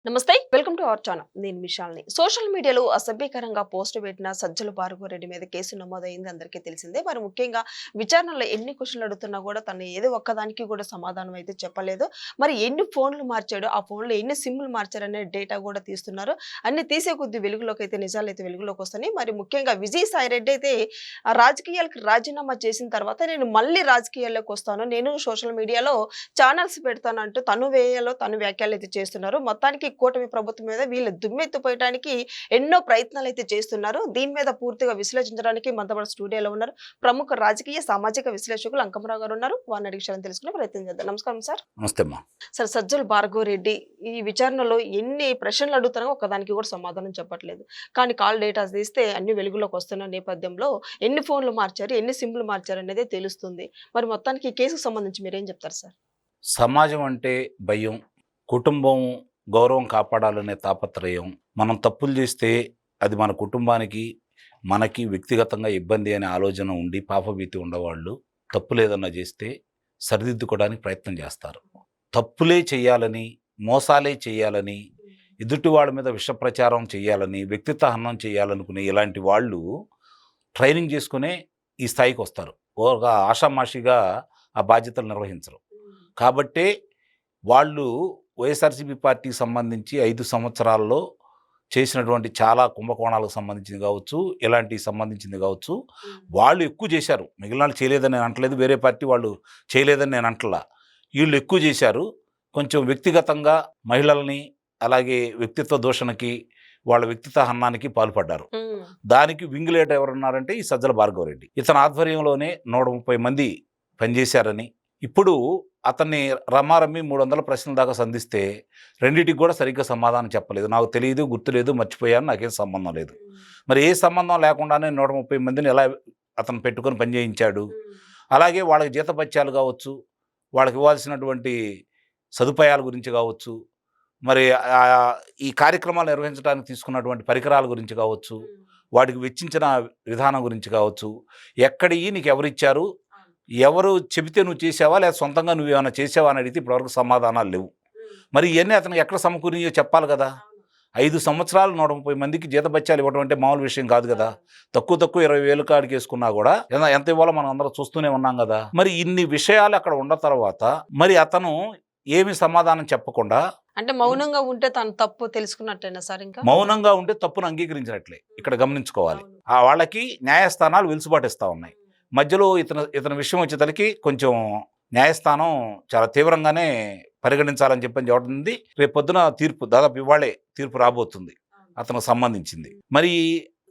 నమస్తే, welcome to our channel. నేను విశాల్ని. Social మీడియాలో అసభ్యకరంగా పోస్ట్ పెట్టిన సజ్జల భార్గవరెడ్డి మీద కేసు నమోదైంది అందరికీ తెలిసిందే. మరి ముఖ్యంగా విచారణలో ఎన్ని క్వశ్చన్లు అడుగుతున్నా కూడా తను ఏదో ఒక్కదానికి కూడా సమాధానం అయితే చెప్పలేదు. మరి ఎన్ని ఫోన్లు మార్చాడు, ఆ ఫోన్లో ఎన్ని సిమ్లు మార్చారనే డేటా కూడా తీస్తున్నారు. అన్ని తీసే కొద్ది వెలుగులోకి అయితే నిజాలు వెలుగులోకి వస్తున్నాయి. మరి ముఖ్యంగా విజయసాయి రెడ్డి అయితే ఆ రాజకీయాలకు రాజీనామా చేసిన తర్వాత నేను మళ్ళీ రాజకీయాల్లోకి వస్తాను, నేను సోషల్ మీడియాలో ఛానల్స్ పెడతాను అంటూ తను వేయాలో తను వ్యాఖ్యలు అయితే చేస్తున్నారు. మొత్తానికి కూటమి ప్రభుత్వం మీద వీళ్ళు దుమ్మెత్తిపోయడానికి ఎన్నో ప్రయత్నాలు అయితే చేస్తున్నారు. దీని మీద పూర్తిగా విశ్లేషించడానికి మనతో పాటు స్టూడియోలో ఉన్నారు ప్రముఖ రాజకీయ సామాజిక విశ్లేషకులు అంకమరావు గారు ఉన్నారు. వారిని అడిగి విషయాలను తెలుసుకునే ప్రయత్నం చేద్దాం. నమస్కారం సార్. నమస్తే అమ్మా. సార్, సజ్జల భార్గవరెడ్డి ఈ విచారణలో ఎన్ని ప్రశ్నలు అడుగుతారో ఒకదానికి కూడా సమాధానం చెప్పట్లేదు. కానీ కాల్ డేటాస్ తీస్తే అన్ని వెలుగులోకి వస్తున్న నేపథ్యంలో ఎన్ని ఫోన్లు మార్చారు, ఎన్ని సిమ్లు మార్చారు అనేది తెలుస్తుంది. మరి మొత్తానికి ఈ కేసుకు సంబంధించి మీరేం చెప్తారు సార్? సమాజం అంటే భయం, కుటుంబం గౌరవం కాపాడాలనే తాపత్రయం. మనం తప్పులు చేస్తే అది మన కుటుంబానికి మనకి వ్యక్తిగతంగా ఇబ్బంది అనే ఆలోచన ఉండి పాపభీతి ఉండేవాళ్ళు తప్పులు ఏదన్నా చేస్తే సరిదిద్దుకోవడానికి ప్రయత్నం చేస్తారు. తప్పులే చేయాలని, మోసాలే చేయాలని, ఎదుటి వాళ్ళ మీద విష ప్రచారం చేయాలని, వ్యక్తిత్వ హననం చేయాలనుకునే ఇలాంటి వాళ్ళు ట్రైనింగ్ చేసుకునే ఈ స్థాయికి వస్తారు. ఒక ఆషామాషిగా ఆ బాధ్యతలు నిర్వహించరు. కాబట్టే వాళ్ళు వైఎస్ఆర్సీపీ పార్టీకి సంబంధించి 5 సంవత్సరాల్లో చేసినటువంటి చాలా కుంభకోణాలకు సంబంధించింది కావచ్చు, ఇలాంటివి సంబంధించింది కావచ్చు, వాళ్ళు ఎక్కువ చేశారు. మిగిలిన వాళ్ళు చేయలేదని నేను అంటలేదు, వేరే పార్టీ వాళ్ళు చేయలేదని నేను అంటలా. వీళ్ళు ఎక్కువ చేశారు. కొంచెం వ్యక్తిగతంగా మహిళల్ని, అలాగే వ్యక్తిత్వ దూషణకి, వాళ్ళ వ్యక్తిత్వ హననానికి పాల్పడ్డారు. దానికి వింగ్ లీడర్ ఎవరున్నారంటే ఈ సజ్జల భార్గవరెడ్డి. ఇతని ఆధ్వర్యంలోనే 130 మంది పనిచేశారని, ఇప్పుడు అతన్ని రమారమ్మి 300 ప్రశ్నల దాకా సంధిస్తే రెండింటికి కూడా సరిగ్గా సమాధానం చెప్పలేదు. నాకు తెలియదు, గుర్తులేదు, మర్చిపోయాను, నాకేం సంబంధం లేదు. మరి ఏ సంబంధం లేకుండానే 130 మందిని ఎలా అతను పెట్టుకొని పనిచేయించాడు? అలాగే వాళ్ళకి జీతపత్యాలు కావచ్చు, వాళ్ళకి ఇవ్వాల్సినటువంటి సదుపాయాల గురించి కావచ్చు, మరి ఈ కార్యక్రమాలు నిర్వహించడానికి తీసుకున్నటువంటి పరికరాల గురించి కావచ్చు, వాటికి వెచ్చించిన విధానం గురించి కావచ్చు, ఎక్కడి నీకు ఎవరిచ్చారు, ఎవరు చెబితే నువ్వు చేసావా లేదా సొంతంగా నువ్వు ఏమైనా చేసావా అని అడిగితే ఇప్పటివరకు సమాధానాలు లేవు. మరి ఇవన్నీ అతనికి ఎక్కడ సమకూరినాయో చెప్పాలి కదా. 5 సంవత్సరాలు 130 మందికి జీతభత్యాలు ఇవ్వడం అంటే మామూలు విషయం కాదు కదా. తక్కువ 20,000 కాడికి వేసుకున్నా కూడా ఎంత ఇవ్వాలో మనం అందరం చూస్తూనే ఉన్నాం కదా. మరి ఇన్ని విషయాలు అక్కడ ఉన్న తర్వాత మరి అతను ఏమి సమాధానం చెప్పకుండా, అంటే మౌనంగా ఉంటే తను తప్పు తెలుసుకున్నట్టేనా సార్? ఇంకా మౌనంగా ఉంటే తప్పును అంగీకరించినట్లే ఇక్కడ గమనించుకోవాలి. ఆ వాళ్ళకి న్యాయస్థానాలు వెలుసుబాటిస్తూ ఉన్నాయి. మధ్యలో ఇతని విషయం వచ్చేసరికి కొంచెం న్యాయస్థానం చాలా తీవ్రంగానే పరిగణించాలని చెప్పడం ఉంది. రేపు పొద్దున తీర్పు, దాదాపు ఇవాళే తీర్పు రాబోతుంది అతనికి సంబంధించింది. మరి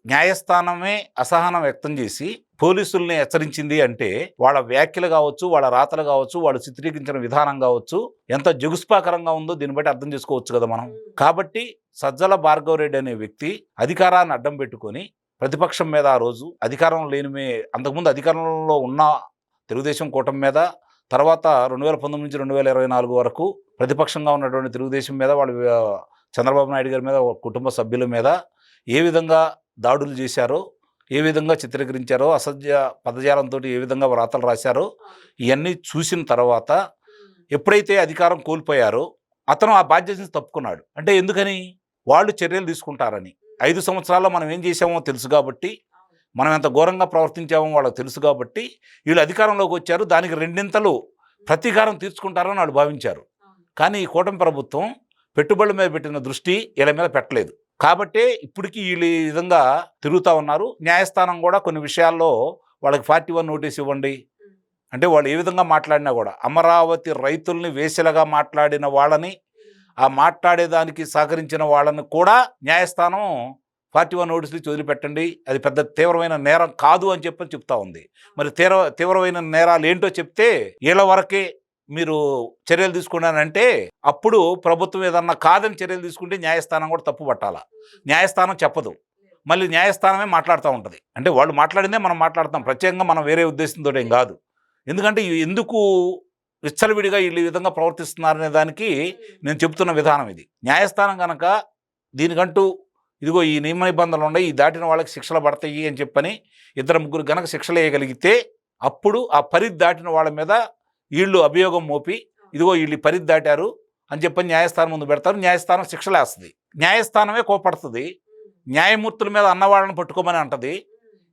న్యాయస్థానమే అసహనం వ్యక్తం చేసి పోలీసుల్ని హెచ్చరించింది అంటే వాళ్ళ వ్యాఖ్యలు కావచ్చు, వాళ్ళ రాతలు కావచ్చు, వాళ్ళు చిత్రీకరించిన విధానం కావచ్చు, ఎంత జగుస్పాకరంగా ఉందో దీన్ని బట్టి అర్థం చేసుకోవచ్చు కదా మనం. కాబట్టి సజ్జల భార్గవరెడ్డి అనే వ్యక్తి అధికారాన్ని అడ్డం పెట్టుకొని ప్రతిపక్షం మీద, ఆ రోజు అధికారం లేనిమే, అంతకుముందు అధికారంలో ఉన్న తెలుగుదేశం కూటమి మీద, తర్వాత 2019 నుంచి 2024 వరకు ప్రతిపక్షంగా ఉన్నటువంటి తెలుగుదేశం మీద, వాళ్ళు చంద్రబాబు నాయుడు గారి మీద, కుటుంబ సభ్యుల మీద ఏ విధంగా దాడులు చేశారో, ఏ విధంగా చిత్రీకరించారో, అసభ్య పదజాలంతో ఏ విధంగా వ్రాతలు రాశారో ఇవన్నీ చూసిన తర్వాత ఎప్పుడైతే అధికారం కోల్పోయారో అతను ఆ బాధ్యతని తప్పుకున్నాడు. అంటే ఎందుకని? వాళ్ళు చర్యలు తీసుకుంటారని. 5 సంవత్సరాల్లో మనం ఏం చేసామో తెలుసు కాబట్టి, మనం ఎంత ఘోరంగా ప్రవర్తించామో వాళ్ళకి తెలుసు కాబట్టి వీళ్ళు అధికారంలోకి వచ్చారు, దానికి 2 ప్రతీకారం తీర్చుకుంటారని వాళ్ళు భావించారు. కానీ ఈ కూటమి ప్రభుత్వం పెట్టుబడుల మీద పెట్టిన దృష్టి వీళ్ళ మీద పెట్టలేదు. కాబట్టే ఇప్పటికీ వీళ్ళు ఈ విధంగా తిరుగుతూ ఉన్నారు. న్యాయస్థానం కూడా కొన్ని విషయాల్లో వాళ్ళకి 41 నోటీస్ ఇవ్వండి అంటే, వాళ్ళు ఏ విధంగా మాట్లాడినా కూడా, అమరావతి రైతుల్ని వేసెలగా మాట్లాడిన వాళ్ళని, ఆ మాట్లాడేదానికి సహకరించిన వాళ్ళని కూడా న్యాయస్థానం 41 నోటీసులు వదిలిపెట్టండి, అది పెద్ద తీవ్రమైన నేరం కాదు అని చెప్తా ఉంది. మరి తీవ్రమైన నేరాలు ఏంటో చెప్తే వీళ్ళ వరకే మీరు చర్యలు తీసుకున్నానంటే అప్పుడు ప్రభుత్వం ఏదన్నా కాదని చర్యలు తీసుకుంటే న్యాయస్థానం కూడా తప్పు పట్టాలా. న్యాయస్థానం చెప్పదు, మళ్ళీ న్యాయస్థానమే మాట్లాడుతూ ఉంటుంది. అంటే వాళ్ళు మాట్లాడిందే మనం మాట్లాడతాం, ప్రత్యేకంగా మనం వేరే ఉద్దేశంతో ఏం కాదు. ఎందుకంటే ఎందుకు విచ్చలవిడిగా వీళ్ళు ఈ విధంగా ప్రవర్తిస్తున్నారనే దానికి నేను చెప్తున్న విధానం ఇది. న్యాయస్థానం కనుక దీనికంటూ ఇదిగో ఈ నియమ నిబంధనలు ఉన్నాయి, ఈ దాటిన వాళ్ళకి శిక్షలు పడతాయి అని చెప్పని 2-3 గనక శిక్షలు వేయగలిగితే అప్పుడు ఆ పరిధి దాటిన వాళ్ళ మీద వీళ్ళు అభియోగం మోపి, ఇదిగో వీళ్ళు పరిధి దాటారు, అని చెప్పని న్యాయస్థానం ముందు పెడతారు. న్యాయస్థానం శిక్షలేస్తుంది. న్యాయస్థానమే కోపడుతుంది. న్యాయమూర్తుల మీద అన్నవాళ్ళని పట్టుకోమని అంటది.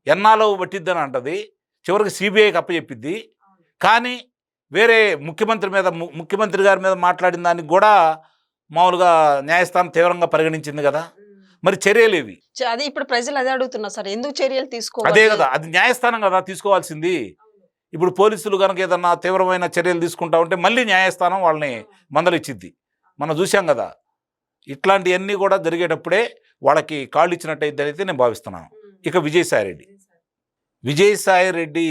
ఎన్నాలో పట్టిద్దని అంటది. చివరికి సిబిఐకి అప్పచెప్పిద్ది. కానీ వేరే ముఖ్యమంత్రి గారి మీద మాట్లాడిన దానికి కూడా మామూలుగా న్యాయస్థానం తీవ్రంగా పరిగణించింది కదా. మరి చర్యలేవి? అది ఇప్పుడు ప్రజలు అదే అడుగుతున్నారు సార్, ఎందుకు చర్యలు అదే తీసుకోవాలి? కదా, అది న్యాయస్థానం కదా తీసుకోవాల్సింది. ఇప్పుడు పోలీసులు కనుక ఏదన్నా తీవ్రమైన చర్యలు తీసుకుంటా ఉంటే మళ్ళీ న్యాయస్థానం వాళ్ళని మందలిచ్చిద్ది. మనం చూసాం కదా. ఇట్లాంటివన్నీ కూడా జరిగేటప్పుడే వాళ్ళకి కాళ్ళు ఇచ్చినట్టయితే అయితే నేను భావిస్తున్నాను. ఇక విజయసాయి రెడ్డి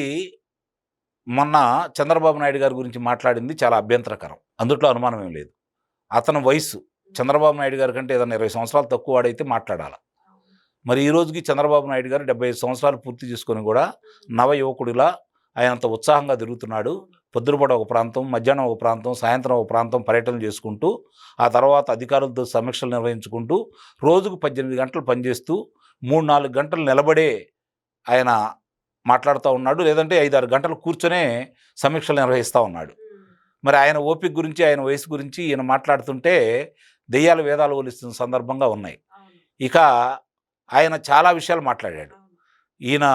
మొన్న చంద్రబాబు నాయుడు గారి గురించి మాట్లాడింది చాలా అభ్యంతరకరం. అందుట్లో అనుమానం ఏం లేదు. అతని వయసు చంద్రబాబు నాయుడు గారి కంటే ఏదైనా 20 సంవత్సరాలు తక్కువ వాడైతే మాట్లాడాలి. మరి ఈ రోజుకి చంద్రబాబు నాయుడు గారు 75 సంవత్సరాలు పూర్తి చేసుకొని కూడా నవ యువకుడిలా ఆయన అంత ఉత్సాహంగా తిరుగుతున్నాడు. పొద్దునపూట ఒక ప్రాంతం, మధ్యాహ్నం ఒక ప్రాంతం, సాయంత్రం ఒక ప్రాంతం పర్యటన చేసుకుంటూ, ఆ తర్వాత అధికారులతో సమీక్షలు నిర్వహించుకుంటూ, రోజుకు 18 గంటలు పనిచేస్తూ 3-4 గంటలు నిలబడే ఆయన మాట్లాడుతూ ఉన్నాడు. లేదంటే 5-6 గంటలు కూర్చొనే సమీక్షలు నిర్వహిస్తూ ఉన్నాడు. మరి ఆయన ఓపిక గురించి, ఆయన వయసు గురించి ఈయన మాట్లాడుతుంటే దెయ్యాలు వేదాలు ఒలిస్తున్న సందర్భంగా ఉన్నాయి. ఇక ఆయన చాలా విషయాలు మాట్లాడాడు. ఈయన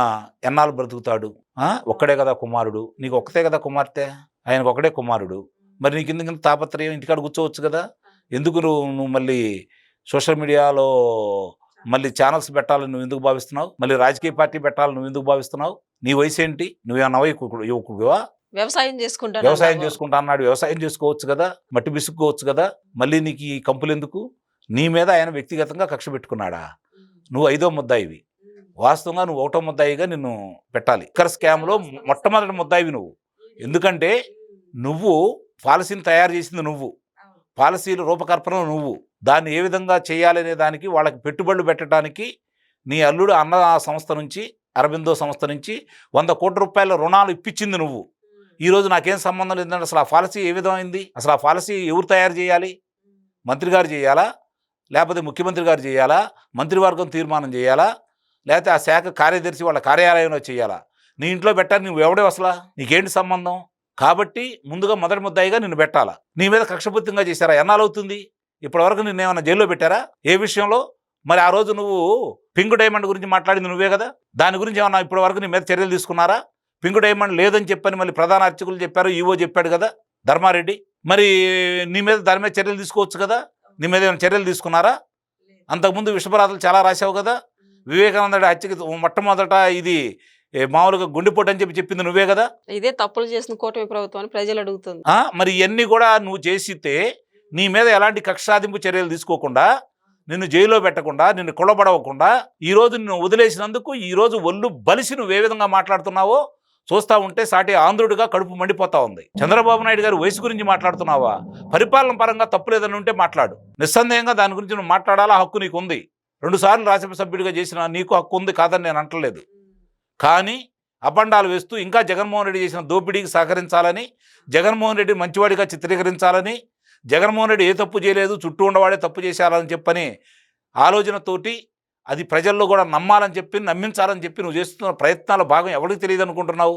ఎన్నాళ్ళు బ్రతుకుతాడు, ఒక్కడే కదా కుమారుడు, నీకు ఒక్కతే కదా కుమార్తె, ఆయనకు ఒకడే కుమారుడు, మరి నీకు ఎందుకు తాపత్రయం, ఇంటికాడ కూర్చోవచ్చు కదా, ఎందుకు నువ్వు మళ్ళీ సోషల్ మీడియాలో మళ్ళీ ఛానల్స్ పెట్టాలని నువ్వు ఎందుకు భావిస్తున్నావు, మళ్ళీ రాజకీయ పార్టీ పెట్టాలని నువ్వు ఎందుకు భావిస్తున్నావు, నీ వయసు ఏంటి, నువ్వేమన్నా యువకుడువా, వ్యవసాయం చేసుకుంటా అన్నాడు. వ్యవసాయం చేసుకోవచ్చు కదా, మట్టి బిసుక్కోవచ్చు కదా, మళ్ళీ నీకు ఈ కంపులు ఎందుకు, నీ మీద ఆయన వ్యక్తిగతంగా కక్ష పెట్టుకున్నాడా, నువ్వు 5వ ముద్దాయివి, వాస్తవంగా నువ్వు 1వ ముద్దాయిగా నిన్ను పెట్టాలి. ఇక్కర్ స్కామ్లో మొట్టమొదటి ముద్దాయివి నువ్వు. ఎందుకంటే నువ్వు పాలసీని తయారు చేసింది నువ్వు, పాలసీల రూపకల్పన నువ్వు, దాన్ని ఏ విధంగా చేయాలనే దానికి వాళ్ళకి పెట్టుబడులు పెట్టడానికి నీ అల్లుడు అన్న సంస్థ నుంచి, అరబిందో సంస్థ నుంచి 100 కోట్ల రూపాయల రుణాలు ఇప్పించింది నువ్వు. ఈరోజు నాకేం సంబంధం లేదంటే అసలు ఆ పాలసీ ఏ విధమైంది, అసలు ఆ పాలసీ ఎవరు తయారు చేయాలి, మంత్రి గారు చేయాలా, లేకపోతే ముఖ్యమంత్రి గారు చేయాలా, మంత్రివర్గం తీర్మానం చేయాలా, లేకపోతే ఆ శాఖ కార్యదర్శి వాళ్ళ కార్యాలయంలో చేయాలా, నీ ఇంట్లో పెట్టాలి, నువ్వు ఎవడే అసలు, నీకేంటి సంబంధం? కాబట్టి ముందుగా మొదటి ముద్దాయిగా నిన్ను పెట్టాలా. నీ మీద కక్షపూరితంగా చేశారా, ఎన్నాళ్ళవుతుంది, ఇప్పటివరకు నిన్ను ఏమైనా జైల్లో పెట్టారా, ఏ విషయంలో? మరి ఆ రోజు నువ్వు పింక్ డైమండ్ గురించి మాట్లాడింది నువ్వే కదా, దాని గురించి ఏమన్నా ఇప్పటి వరకు నీ మీద చర్యలు తీసుకున్నారా? పింక్ డైమండ్ లేదని చెప్పని మళ్ళీ ప్రధాన అర్చకులు చెప్పారు, ఈవో చెప్పాడు కదా ధర్మారెడ్డి, మరి నీ మీద దాని మీద చర్యలు తీసుకోవచ్చు కదా, నీ మీద ఏమైనా చర్యలు తీసుకున్నారా? అంతకుముందు విషపరాధలు చాలా రాశావు కదా, వివేకానంద హత్యకి మొట్టమొదట ఇది మామూలుగా గుండెపోటు అని చెప్పింది నువ్వే కదా. ఇదే తప్పులు చేసిన కూటమి ప్రభుత్వాన్ని ప్రజలు అడుగుతుంది. మరి ఇవన్నీ కూడా నువ్వు చేసితే నీ మీద ఎలాంటి కక్షాదింపు చర్యలు తీసుకోకుండా, నిన్ను జైల్లో పెట్టకుండా, నిన్ను కొల్లబడవకుండా, ఈరోజు నిన్ను వదిలేసినందుకు ఈరోజు ఒళ్ళు బలిసి నువ్వు ఏ విధంగా మాట్లాడుతున్నావో చూస్తూ ఉంటే సాటి ఆంధ్రుడిగా కడుపు మండిపోతా ఉంది. చంద్రబాబు నాయుడు గారి వయసు గురించి మాట్లాడుతున్నావా, పరిపాలన పరంగా తప్పు లేదని ఉంటే మాట్లాడు, నిస్సందేహంగా దాని గురించి నువ్వు మాట్లాడాలా, హక్కు నీకు ఉంది. 2 సార్లు రాజ్యసభ సభ్యుడిగా చేసిన నీకు హక్కు ఉంది, కాదని నేను అంటలేదు. కానీ అపండాలు వేస్తూ ఇంకా జగన్మోహన్ రెడ్డి చేసిన దోపిడీకి సహకరించాలని, జగన్మోహన్ రెడ్డి మంచివాడిగా చిత్రీకరించాలని, జగన్మోహన్ రెడ్డి ఏ తప్పు చేయలేదు, చుట్టూ ఉండవాడే తప్పు చేశారని చెప్పని ఆలోచనతోటి అది ప్రజల్లో కూడా నమ్మాలని చెప్పి, నమ్మించాలని చెప్పి నువ్వు చేస్తున్న ప్రయత్నాల భాగం ఎవరికి తెలియదు అనుకుంటున్నావు?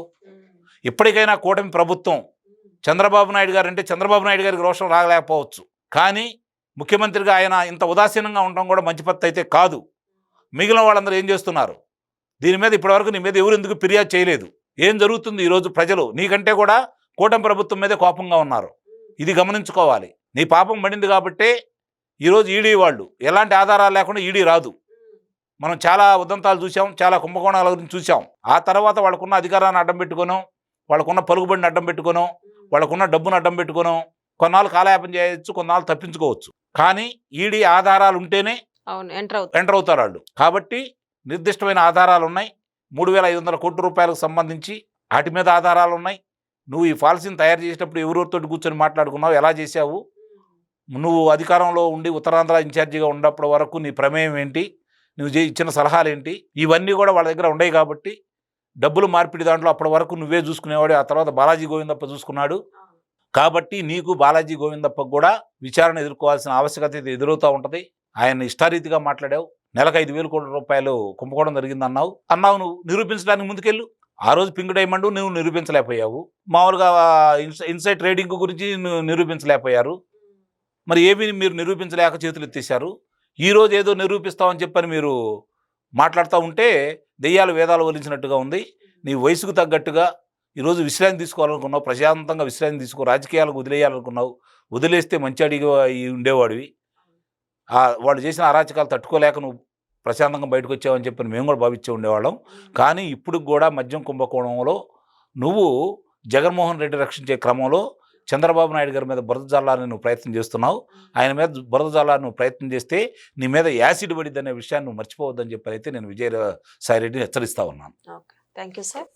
ఇప్పటికైనా కూటమి ప్రభుత్వం, చంద్రబాబు నాయుడు గారు అంటే చంద్రబాబు నాయుడు గారికి రోషం రాగలేకపోవచ్చు, కానీ ముఖ్యమంత్రిగా ఆయన ఇంత ఉదాసీనంగా ఉండడం కూడా మంచి పద్ధతి అయితే కాదు. మిగిలిన వాళ్ళందరూ ఏం చేస్తున్నారు, దీని మీద ఇప్పటివరకు నీ మీద ఎవరు ఎందుకు ఫిర్యాదు చేయలేదు? ఏం జరుగుతుంది? ఈరోజు ప్రజలు నీకంటే కూడా కూటమి ప్రభుత్వం మీదే కోపంగా ఉన్నారు. ఇది గమనించుకోవాలి. నీ పాపం పడింది కాబట్టే ఈరోజు ఈడీ వాళ్ళు ఎలాంటి ఆధారాలు లేకుండా ఈడీ రాదు. మనం చాలా ఉదంతాలు చూసాం, చాలా కుంభకోణాల గురించి చూసాం. ఆ తర్వాత వాళ్ళకున్న అధికారాన్ని అడ్డం పెట్టుకోను, వాళ్ళకున్న పలుకుబడిని అడ్డం పెట్టుకోను, వాళ్ళకున్న డబ్బును అడ్డం పెట్టుకోను కొన్నాళ్ళు కాలయాపన చేయొచ్చు, కొన్నాళ్ళు తప్పించుకోవచ్చు. కానీ ఈడీ ఆధారాలు ఉంటేనే ఎంటర్ అవుతారు వాళ్ళు. కాబట్టి నిర్దిష్టమైన ఆధారాలు ఉన్నాయి. 3,500 కోట్ల రూపాయలకు సంబంధించి వాటి మీద ఆధారాలు ఉన్నాయి. నువ్వు ఈ పాలసీని తయారు చేసేటప్పుడు ఎవరితో కూర్చొని మాట్లాడుకున్నావు, ఎలా చేసావు, నువ్వు అధికారంలో ఉండి ఉత్తరాంధ్ర ఇన్ఛార్జిగా ఉన్నప్పటి వరకు నీ ప్రమేయం ఏంటి, నువ్వు ఇచ్చిన సలహాలు ఏంటి, ఇవన్నీ కూడా వాళ్ళ దగ్గర ఉండవు. కాబట్టి డబ్బులు మార్పిడి దాంట్లో అప్పటి వరకు నువ్వే చూసుకునేవాడు, ఆ తర్వాత బాలాజీ గోవిందప్ప చూసుకున్నాడు. కాబట్టి నీకు బాలాజీ గోవిందప్పకు కూడా విచారణ ఎదుర్కోవాల్సిన ఆవశ్యకత ఎదురవుతూ ఉంటుంది. ఆయన ఇష్టారీతిగా మాట్లాడావు. నెలకు 5,000 కోట్ల రూపాయలు కుంభకోణం జరిగింది అన్నావు. నువ్వు నిరూపించడానికి ముందుకెళ్ళు. ఆ రోజు పింక్ డైమండ్ నువ్వు నిరూపించలేకపోయావు, మామూలుగా ఇన్సైడ్ ట్రేడింగ్ గురించి నువ్వు నిరూపించలేకపోయారు. మరి ఏమీ మీరు నిరూపించలేక చేతులు ఎత్తేసారు. ఈరోజు ఏదో నిరూపిస్తామని చెప్పని మీరు మాట్లాడుతూ ఉంటే దెయ్యాలు వేదాలు వలించినట్టుగా ఉంది. నీ వయసుకు తగ్గట్టుగా ఈరోజు విశ్రాంతి తీసుకోవాలనుకున్నావు, ప్రశాంతంగా విశ్రాంతి తీసుకో, రాజకీయాలకు వదిలేయాలనుకున్నావు, వదిలేస్తే మంచి అడిగి ఉండేవాడివి. వాళ్ళు చేసిన అరాచకాలు తట్టుకోలేక నువ్వు ప్రశాంతంగా బయటకు వచ్చావని చెప్పి మేము కూడా భావించే ఉండేవాళ్ళం. కానీ ఇప్పుడు కూడా మద్యం కుంభకోణంలో నువ్వు జగన్మోహన్ రెడ్డి రక్షించే క్రమంలో చంద్రబాబు నాయుడు గారి మీద బురద జల్లాలని నువ్వు ప్రయత్నం చేస్తున్నావు. ఆయన మీద బురద జల్లాలని నువ్వు ప్రయత్నం చేస్తే నీ మీద యాసిడ్ పడిద్దనే విషయాన్ని నువ్వు మర్చిపోవద్దని చెప్పి అయితే నేను విజయసాయి రెడ్డిని హెచ్చరిస్తా ఉన్నాను. Okay, thank you sir.